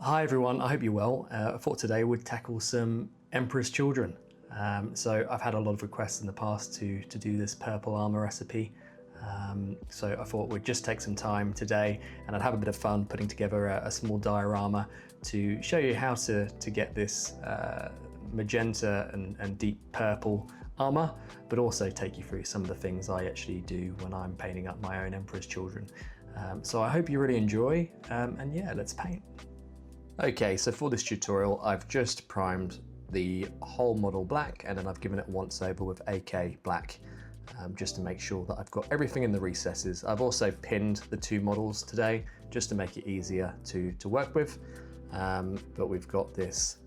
Hi everyone, I hope you're well. I thought today we'd tackle some Emperor's Children. So I've had a lot of requests in the past to do this purple armor recipe. So I thought we'd just take some time today and I'd have a bit of fun putting together a small diorama to show you how to get this magenta and deep purple armor, but also take you through some of the things I actually do when I'm painting up my own Emperor's Children. So I hope you really enjoy, and yeah, let's paint. Okay, so for this tutorial, I've just primed the whole model black and then I've given it a once over with AK black, just to make sure that I've got everything in the recesses. I've also pinned the two models today just to make it easier to work with. But we've got this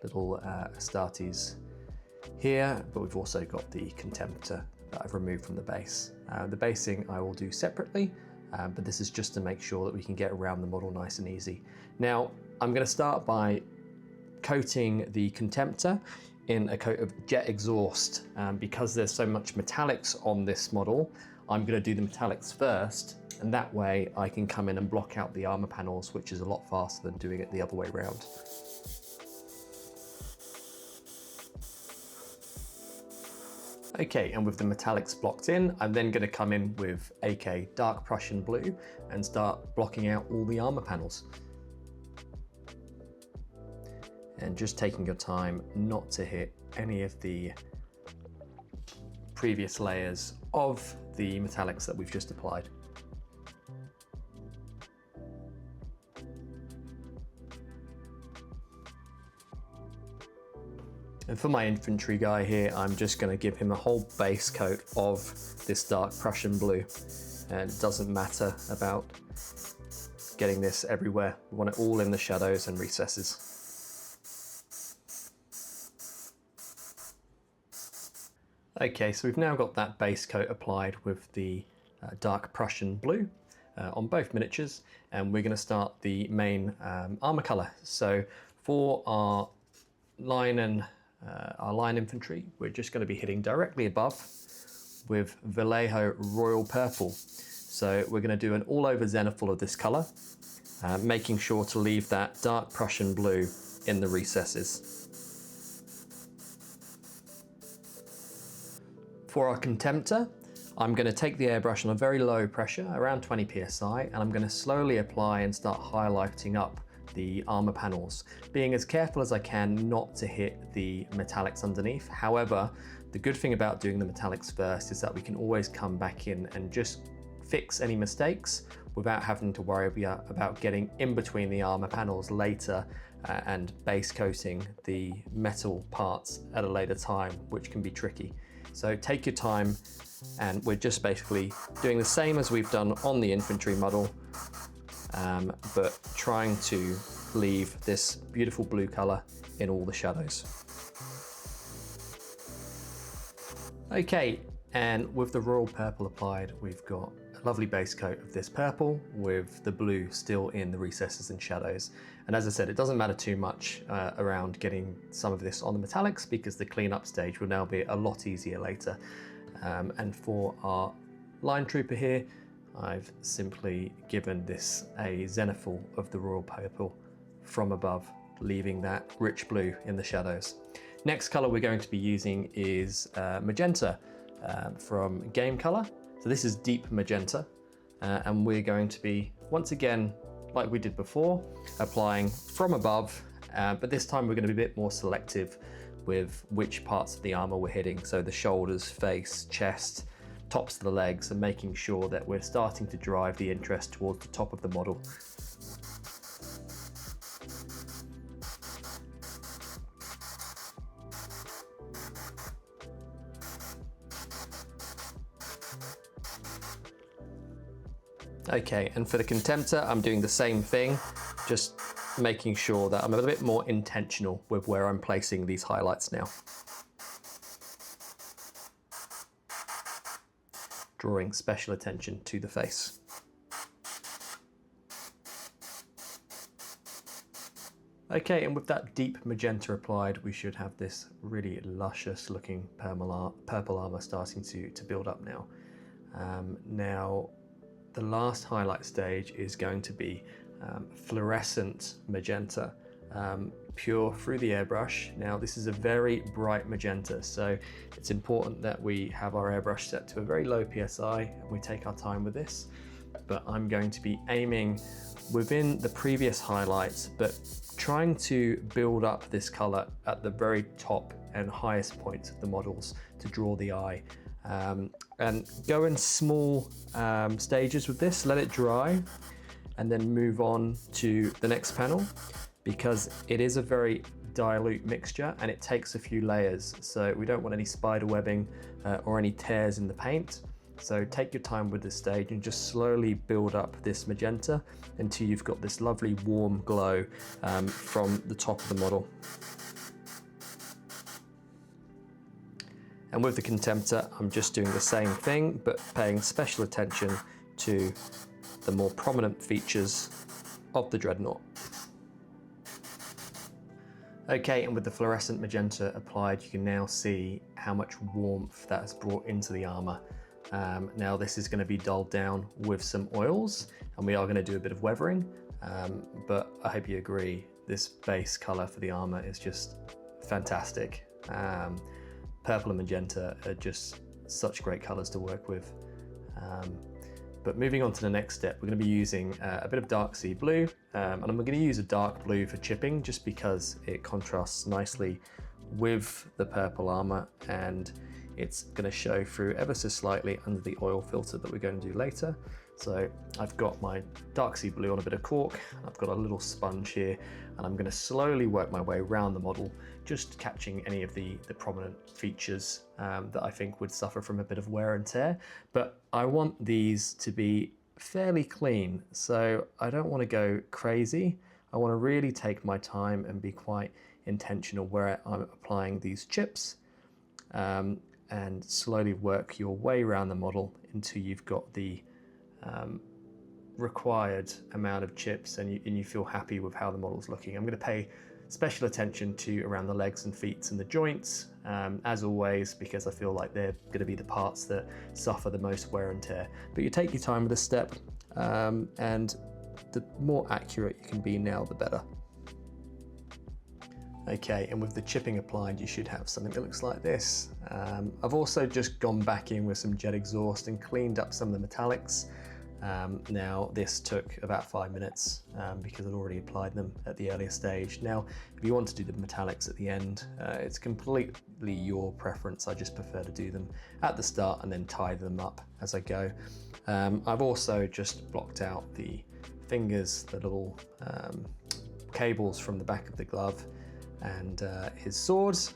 little Astartes here, but we've also got the Contemptor that I've removed from the base. The basing I will do separately, but this is just to make sure that we can get around the model nice and easy. Now, I'm going to start by coating the Contemptor in a coat of Jet Exhaust. Because there's so much metallics on this model, I'm going to do the metallics first, and that way I can come in and block out the armor panels, which is a lot faster than doing it the other way around. Okay, and with the metallics blocked in, I'm then going to come in with AK Dark Prussian Blue and start blocking out all the armor panels. And just taking your time not to hit any of the previous layers of the metallics that we've just applied. And for my infantry guy here, I'm just going to give him a whole base coat of this dark Prussian blue. And it doesn't matter about getting this everywhere. We want it all in the shadows and recesses. Okay, so we've now got that base coat applied with the dark Prussian blue on both miniatures, and we're going to start the main armor color. So for our line infantry, we're just going to be hitting directly above with Vallejo Royal Purple. So we're going to do an all-over zenithal of this color, making sure to leave that dark Prussian blue in the recesses. For our Contemptor, I'm going to take the airbrush on a very low pressure, around 20 psi, and I'm going to slowly apply and start highlighting up the armor panels, being as careful as I can not to hit the metallics underneath. However, the good thing about doing the metallics first is that we can always come back in and just fix any mistakes without having to worry about getting in between the armor panels later and base coating the metal parts at a later time, which can be tricky. So take your time, and we're just basically doing the same as we've done on the infantry model, but trying to leave this beautiful blue color in all the shadows. Okay, and with the royal purple applied, we've got a lovely base coat of this purple with the blue still in the recesses and shadows. And as I said, it doesn't matter too much around getting some of this on the metallics, because the cleanup stage will now be a lot easier later. And for our line trooper here, I've simply given this a zenithal of the royal purple from above, leaving that rich blue in the shadows. Next color we're going to be using is Magenta from Game Color. So this is deep magenta, and we're going to be, once again, like we did before, applying from above, but this time we're going to be a bit more selective with which parts of the armor we're hitting. So the shoulders, face, chest, tops of the legs, and making sure that we're starting to drive the interest towards the top of the model. Okay, and for the Contemptor, I'm doing the same thing, just making sure that I'm a little bit more intentional with where I'm placing these highlights now. Drawing special attention to the face. Okay, and with that deep magenta applied, we should have this really luscious looking purple armor starting to build up now. Now, the last highlight stage is going to be Fluorescent Magenta, pure through the airbrush. Now this is a very bright magenta, so it's important that we have our airbrush set to a very low PSI and we take our time with this. But I'm going to be aiming within the previous highlights, but trying to build up this color at the very top and highest points of the models to draw the eye. And go in small stages with this, let it dry, and then move on to the next panel, because it is a very dilute mixture and it takes a few layers. So we don't want any spider webbing or any tears in the paint. So take your time with this stage and just slowly build up this magenta until you've got this lovely warm glow from the top of the model. And with the Contemptor, I'm just doing the same thing, but paying special attention to the more prominent features of the Dreadnought. Okay, and with the Fluorescent Magenta applied, you can now see how much warmth that has brought into the armor. Now this is going to be dulled down with some oils, and we are going to do a bit of weathering, but I hope you agree, this base color for the armor is just fantastic. Purple and magenta are just such great colors to work with. But moving on to the next step, we're going to be using a bit of dark sea blue, and I'm going to use a dark blue for chipping just because it contrasts nicely with the purple armor, and it's going to show through ever so slightly under the oil filter that we're going to do later. So I've got my dark sea blue on a bit of cork, I've got a little sponge here, and I'm going to slowly work my way around the model, just catching any of the prominent features that I think would suffer from a bit of wear and tear. But I want these to be fairly clean, so I don't want to go crazy. I want to really take my time and be quite intentional where I'm applying these chips, and slowly work your way around the model until you've got the required amount of chips and you feel happy with how the model's looking. I'm going to pay special attention to around the legs and feet and the joints, as always, because I feel like they're going to be the parts that suffer the most wear and tear. But you take your time with this step, and the more accurate you can be now, the better. Okay, and with the chipping applied, you should have something that looks like this. I've also just gone back in with some jet exhaust and cleaned up some of the metallics. Now this took about 5 minutes because I'd already applied them at the earlier stage. Now, if you want to do the metallics at the end, it's completely your preference. I just prefer to do them at the start and then tie them up as I go. I've also just blocked out the fingers, the little cables from the back of the glove, and his swords,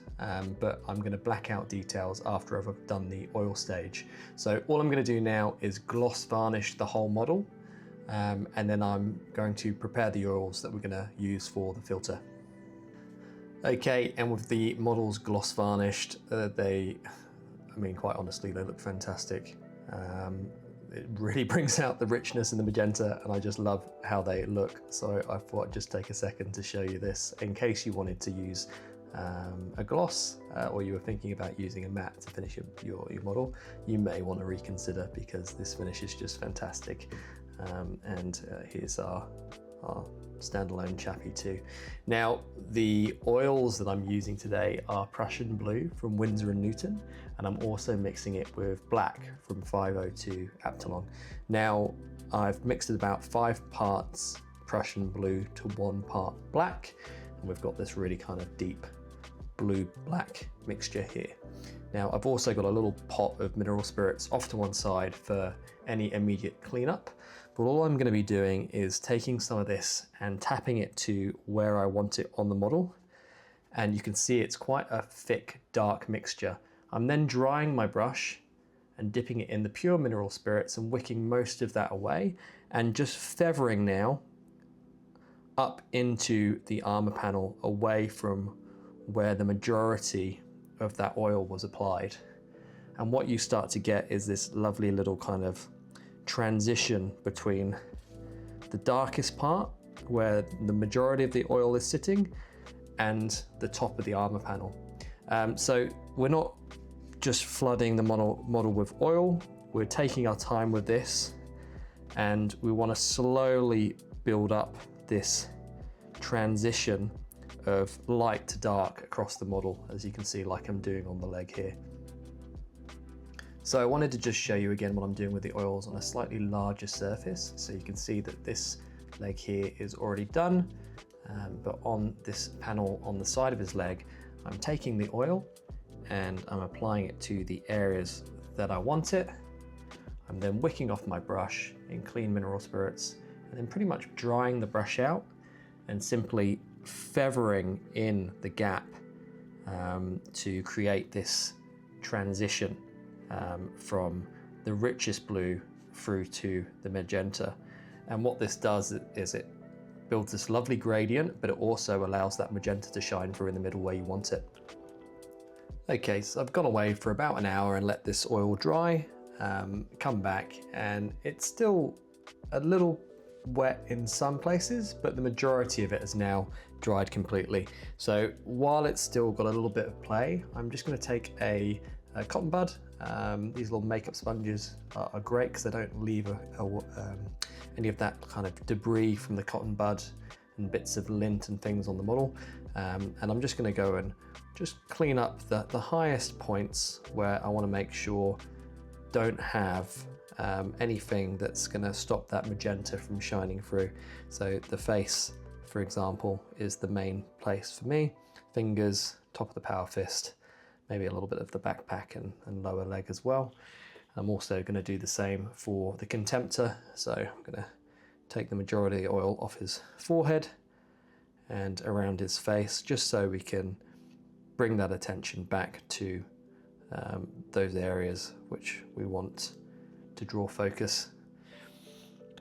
but I'm going to black out details after I've done the oil stage. So all I'm going to do now is gloss varnish the whole model, and then I'm going to prepare the oils that we're going to use for the filter. Okay, and with the models gloss varnished, I mean, quite honestly, they look fantastic. It really brings out the richness in the magenta, and I just love how they look. So I thought I'd just take a second to show you this in case you wanted to use a gloss, or you were thinking about using a matte to finish your model. You may want to reconsider, because this finish is just fantastic. Here's our standalone chappy too. Now, the oils that I'm using today are Prussian blue from Winsor and Newton, and I'm also mixing it with black from 502 Abteilung. Now, I've mixed it about 5 parts Prussian blue to 1 part black, and we've got this really kind of deep blue-black mixture here. Now, I've also got a little pot of mineral spirits off to one side for any immediate cleanup. But all I'm going to be doing is taking some of this and tapping it to where I want it on the model. And you can see it's quite a thick, dark mixture. I'm then drying my brush and dipping it in the pure mineral spirits and wicking most of that away, and just feathering now up into the armor panel away from where the majority of that oil was applied. And what you start to get is this lovely little kind of transition between the darkest part, where the majority of the oil is sitting, and the top of the armor panel. So we're not just flooding the model with oil, we're taking our time with this, and we want to slowly build up this transition of light to dark across the model, as you can see, like I'm doing on the leg here. So I wanted to just show you again what I'm doing with the oils on a slightly larger surface. So you can see that this leg here is already done, but on this panel on the side of his leg, I'm taking the oil and I'm applying it to the areas that I want it. I'm then wicking off my brush in clean mineral spirits and then pretty much drying the brush out and simply feathering in the gap to create this transition from the richest blue through to the magenta. And what this does is it builds this lovely gradient, but it also allows that magenta to shine through in the middle where you want it. Okay, so I've gone away for about an hour and let this oil dry, come back, and it's still a little wet in some places, but the majority of it has now dried completely. So while it's still got a little bit of play, I'm just going to take a cotton bud. These little makeup sponges are great because they don't leave any of that kind of debris from the cotton bud and bits of lint and things on the model. And I'm just going to go and just clean up the highest points where I want to make sure don't have anything that's going to stop that magenta from shining through. So the face, for example, is the main place for me. Fingers, top of the power fist, maybe a little bit of the backpack and lower leg as well. I'm also going to do the same for the Contemptor. So I'm going to take the majority of the oil off his forehead and around his face, just so we can bring that attention back to those areas which we want to draw focus.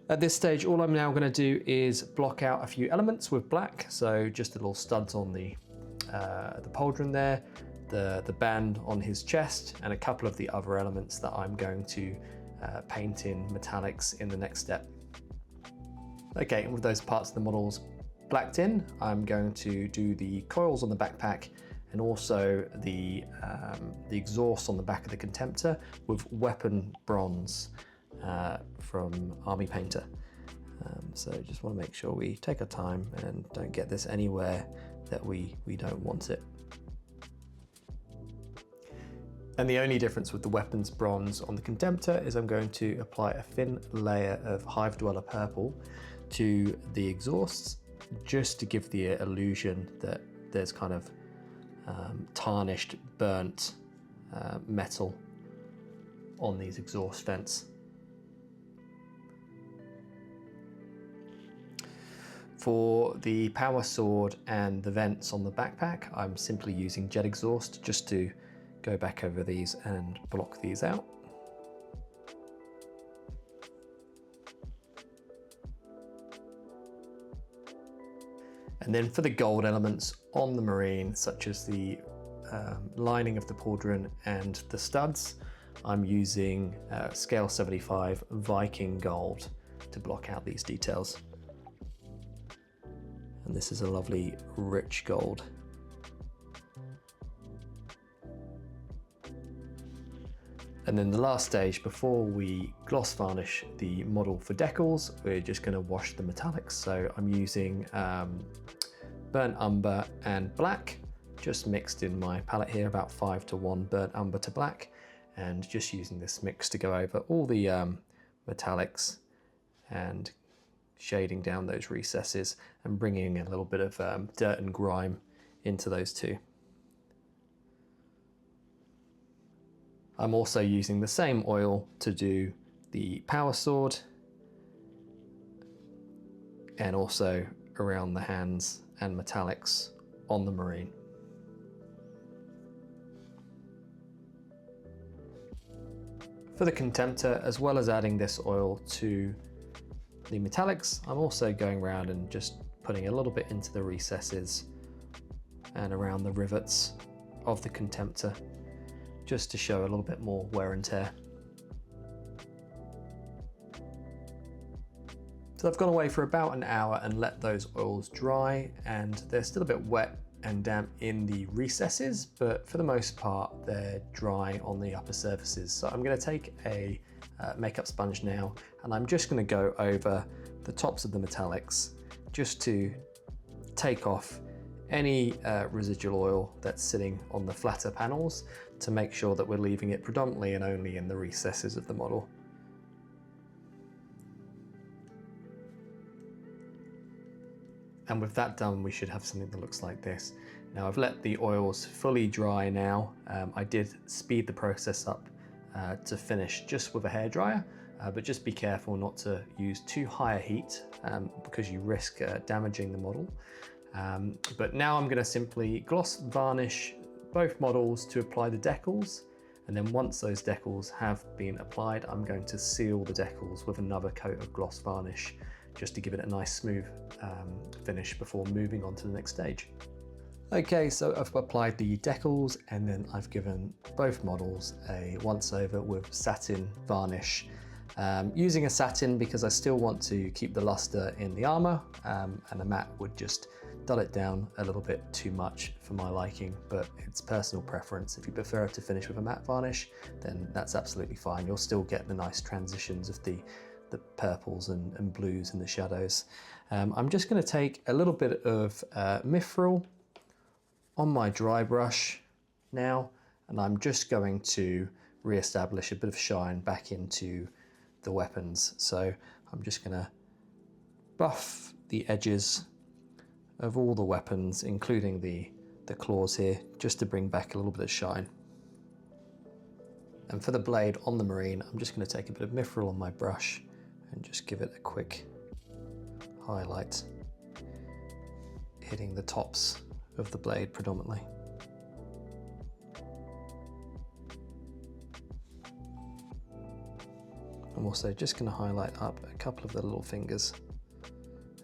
At this stage, all I'm now going to do is block out a few elements with black. So just the little studs on the pauldron there, the band on his chest, and a couple of the other elements that I'm going to paint in metallics in the next step. Okay, and with those parts of the models blacked in, I'm going to do the coils on the backpack and also the exhaust on the back of the Contemptor with weapon bronze from Army Painter. So just want to make sure we take our time and don't get this anywhere that we don't want it. And the only difference with the weapons bronze on the Contemptor is I'm going to apply a thin layer of Hive Dweller purple to the exhausts, just to give the illusion that there's kind of tarnished, burnt metal on these exhaust vents. For the power sword and the vents on the backpack, I'm simply using Jet Exhaust just to go back over these and block these out. And then for the gold elements on the Marine, such as the lining of the pauldron and the studs, I'm using scale 75 Viking gold to block out these details. And this is a lovely rich gold. And then the last stage, before we gloss varnish the model for decals, we're just going to wash the metallics. So I'm using burnt umber and black, just mixed in my palette here, about 5:1 burnt umber to black, and just using this mix to go over all the metallics and shading down those recesses and bringing a little bit of dirt and grime into those two. I'm also using the same oil to do the power sword and also around the hands and metallics on the Marine. For the Contemptor, as well as adding this oil to the metallics, I'm also going around and just putting a little bit into the recesses and around the rivets of the Contemptor, just to show a little bit more wear and tear. So I've gone away for about an hour and let those oils dry, and they're still a bit wet and damp in the recesses, but for the most part they're dry on the upper surfaces. So I'm going to take a makeup sponge now, and I'm just going to go over the tops of the metallics just to take off any residual oil that's sitting on the flatter panels to make sure that we're leaving it predominantly and only in the recesses of the model. And with that done, we should have something that looks like this. Now I've let the oils fully dry now. I did speed the process up to finish just with a hairdryer, but just be careful not to use too high a heat because you risk damaging the model. But now I'm going to simply gloss varnish both models to apply the decals, and then once those decals have been applied, I'm going to seal the decals with another coat of gloss varnish just to give it a nice smooth finish before moving on to the next stage. Okay, so I've applied the decals and then I've given both models a once over with satin varnish. Using a satin because I still want to keep the luster in the armour, and a matte would just dull it down a little bit too much for my liking, but it's personal preference. If you prefer to finish with a matte varnish, then that's absolutely fine. You'll still get the nice transitions of the purples and blues and the shadows. I'm just going to take a little bit of Mithril on my dry brush now, and I'm just going to re-establish a bit of shine back into the weapons. So I'm just going to buff the edges of all the weapons, including the claws here, just to bring back a little bit of shine. And for the blade on the Marine, I'm just going to take a bit of Mithril on my brush and just give it a quick highlight, hitting the tops of the blade predominantly. I'm also just going to highlight up a couple of the little fingers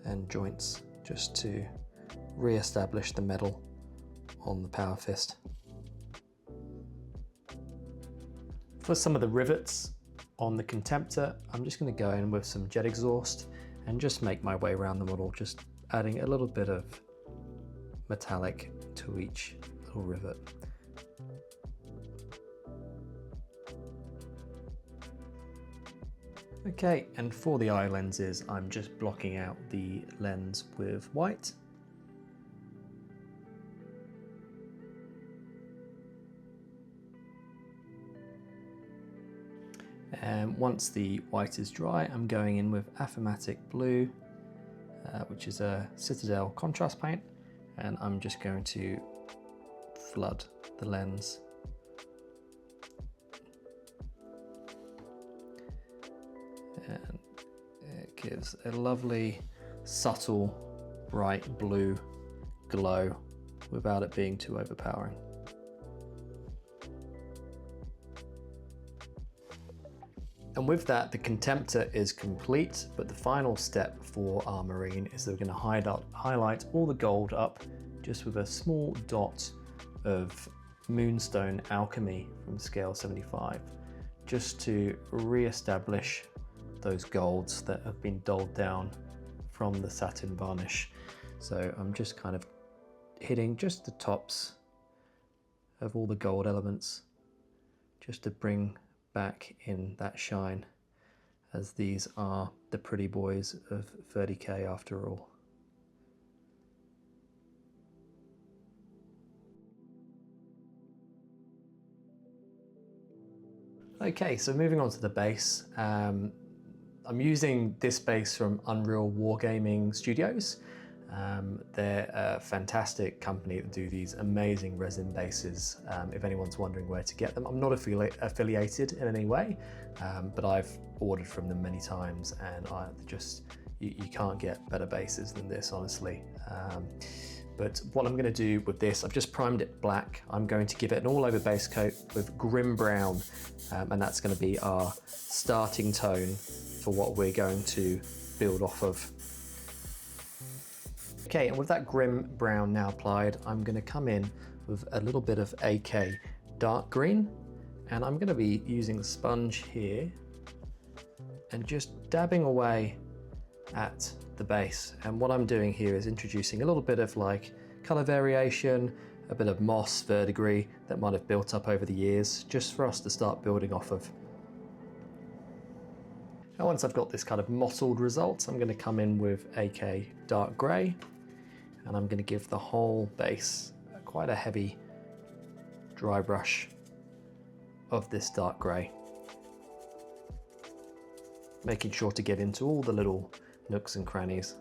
and joints just to re-establish the metal on the power fist. For some of the rivets on the Contemptor, I'm just going to go in with some Jet Exhaust and just make my way around the model, just adding a little bit of metallic to each little rivet. Okay, and for the eye lenses, I'm just blocking out the lens with white. And once the white is dry, I'm going in with Aethermatic blue, which is a Citadel contrast paint, and I'm just going to flood the lens. And it gives a lovely, subtle, bright blue glow without it being too overpowering. And with that, the Contemptor is complete, but the final step for our Marine is that we're going to highlight all the gold up just with a small dot of Moonstone Alchemy from scale 75, just to re-establish those golds that have been dulled down from the satin varnish. So I'm just kind of hitting just the tops of all the gold elements just to bring back in that shine, as these are the pretty boys of 30k after all. Okay, so moving on to the base. I'm using this base from Unreal Wargaming Studios. They're a fantastic company that do these amazing resin bases. If anyone's wondering where to get them, I'm not affiliated in any way, but I've ordered from them many times, and you can't get better bases than this, honestly. But what I'm going to do with this, I've just primed it black. I'm going to give it an all-over base coat with Grim Brown, and that's going to be our starting tone for what we're going to build off of. Okay, and with that Grim Brown now applied, I'm going to come in with a little bit of AK Dark Green, and I'm going to be using the sponge here and just dabbing away at the base. And what I'm doing here is introducing a little bit of like color variation, a bit of moss verdigris that might have built up over the years, just for us to start building off of. Now once I've got this kind of mottled result, I'm going to come in with AK Dark Grey, and I'm going to give the whole base quite a heavy dry brush of this dark grey, making sure to get into all the little nooks and crannies.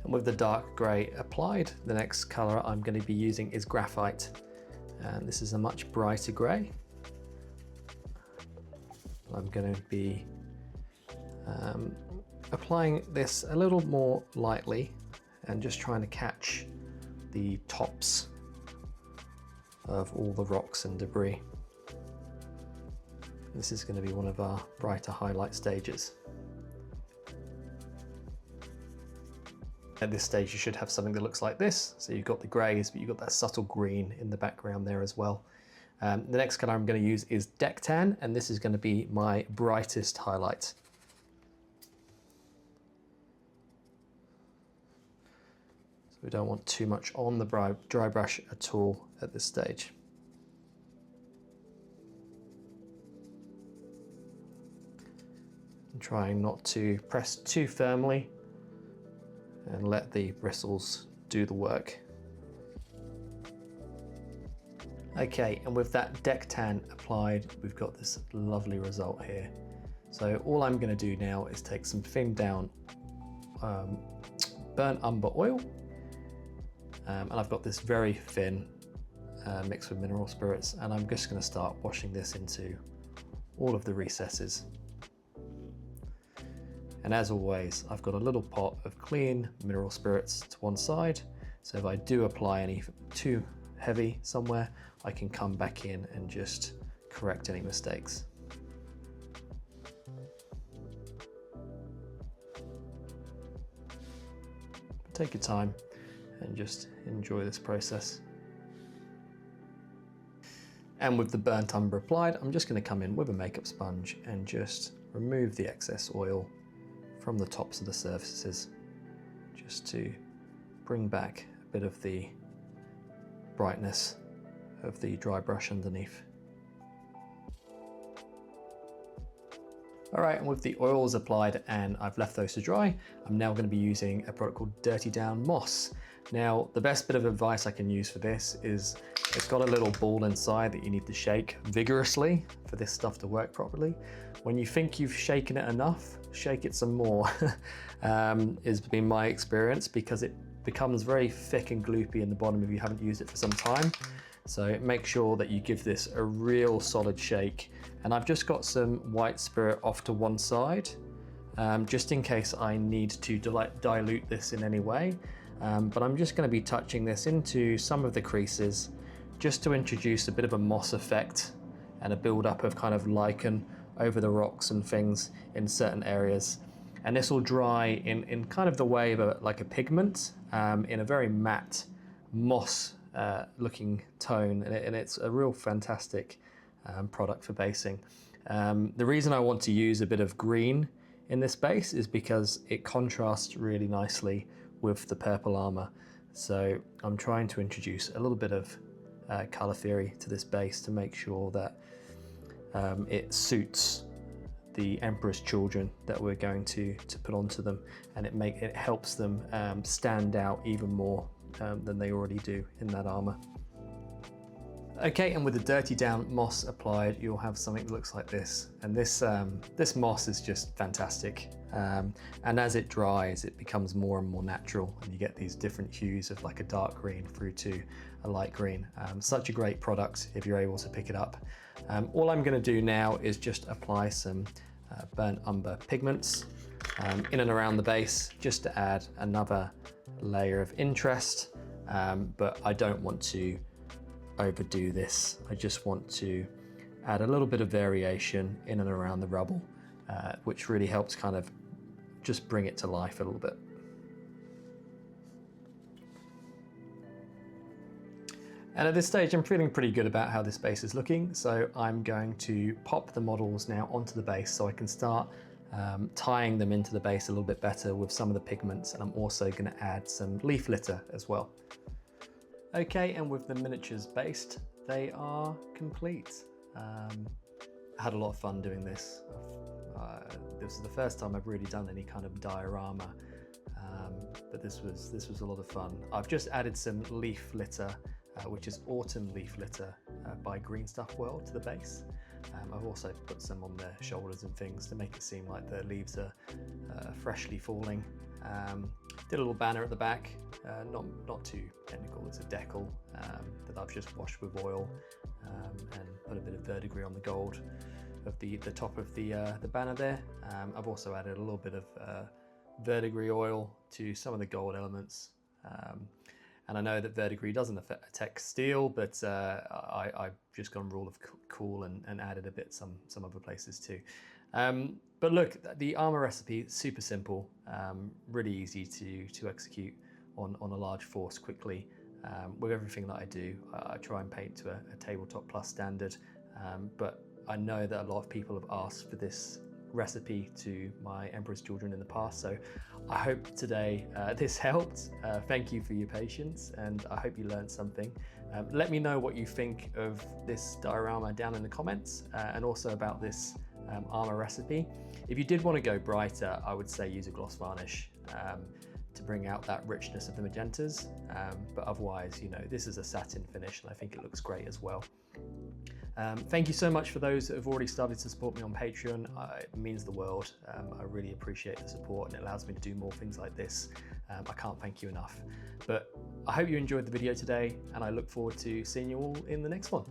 And with the dark grey applied, the next colour I'm going to be using is Graphite, and this is a much brighter grey. I'm going to be applying this a little more lightly and just trying to catch the tops of all the rocks and debris. This is going to be one of our brighter highlight stages. At this stage you should have something that looks like this. So you've got the greys, but you've got that subtle green in the background there as well. The next colour I'm going to use is Deck Tan, and this is going to be my brightest highlight. So we don't want too much on the dry brush at all at this stage. I'm trying not to press too firmly and let the bristles do the work. Okay, and with that Deck Tan applied, we've got this lovely result here. So all I'm going to do now is take some thinned down burnt umber oil, and I've got this very thin mixed with mineral spirits, and I'm just going to start washing this into all of the recesses. And as always, I've got a little pot of clean mineral spirits to one side, so if I do apply any too heavy somewhere, I can come back in and just correct any mistakes. Take your time and just enjoy this process. And with the burnt umber applied, I'm just going to come in with a makeup sponge and just remove the excess oil from the tops of the surfaces, just to bring back a bit of the brightness of the dry brush underneath. All right, and with the oils applied and I've left those to dry, I'm now going to be using a product called Dirty Down Moss. Now, the best bit of advice I can use for this is it's got a little ball inside that you need to shake vigorously for this stuff to work properly. When you think you've shaken it enough, shake it some more, has been my experience, because it becomes very thick and gloopy in the bottom if you haven't used it for some time. So make sure that you give this a real solid shake. And I've just got some white spirit off to one side, just in case I need to dilute this in any way. But I'm just going to be touching this into some of the creases just to introduce a bit of a moss effect and a build-up of kind of lichen over the rocks and things in certain areas. And this will dry in kind of the way of like a pigment, in a very matte moss looking tone, and it's a real fantastic product for basing. The reason I want to use a bit of green in this base is because it contrasts really nicely with the purple armor. So I'm trying to introduce a little bit of color theory to this base to make sure that it suits the Emperor's children that we're going to put onto them, and it helps them stand out even more than they already do in that armor. Okay, and with the Dirty Down Moss applied, you'll have something that looks like this. And this moss is just fantastic. And as it dries, it becomes more and more natural, and you get these different hues of like a dark green through to a light green. Such a great product if you're able to pick it up. All I'm going to do now is just apply some burnt umber pigments in and around the base, just to add another layer of interest, but I don't want to overdo this. I just want to add a little bit of variation in and around the rubble, which really helps kind of just bring it to life a little bit. And at this stage, I'm feeling pretty good about how this base is looking, so I'm going to pop the models now onto the base so I can start tying them into the base a little bit better with some of the pigments, and I'm also going to add some leaf litter as well. Okay, and with the miniatures based, they are complete. I had a lot of fun doing this. This is the first time I've really done any kind of diorama, but this was a lot of fun. I've just added some leaf litter, which is autumn leaf litter by Green Stuff World, to the base. I've also put some on the shoulders and things to make it seem like the leaves are freshly falling. Did a little banner at the back, not too technical. It's a decal that I've just washed with oil and put a bit of verdigris on the gold of the top of the banner there. I've also added a little bit of verdigris oil to some of the gold elements. And I know that verdigris doesn't affect steel, but I've just gone rule of cool and added a bit some other places too. But look, the armor recipe is super simple, really easy to execute on a large force quickly. With everything that I do, I try and paint to a tabletop plus standard, but I know that a lot of people have asked for this recipe to my Emperor's Children in the past, so I hope today this helped. Thank you for your patience, and I hope you learned something. Let me know what you think of this diorama down in the comments, and also about this armor recipe. If you did want to go brighter, I would say use a gloss varnish to bring out that richness of the magentas, but otherwise, you know, this is a satin finish and I think it looks great as well. Thank you so much for those that have already started to support me on Patreon. It means the world. I really appreciate the support, and it allows me to do more things like this. I can't thank you enough. But I hope you enjoyed the video today, and I look forward to seeing you all in the next one.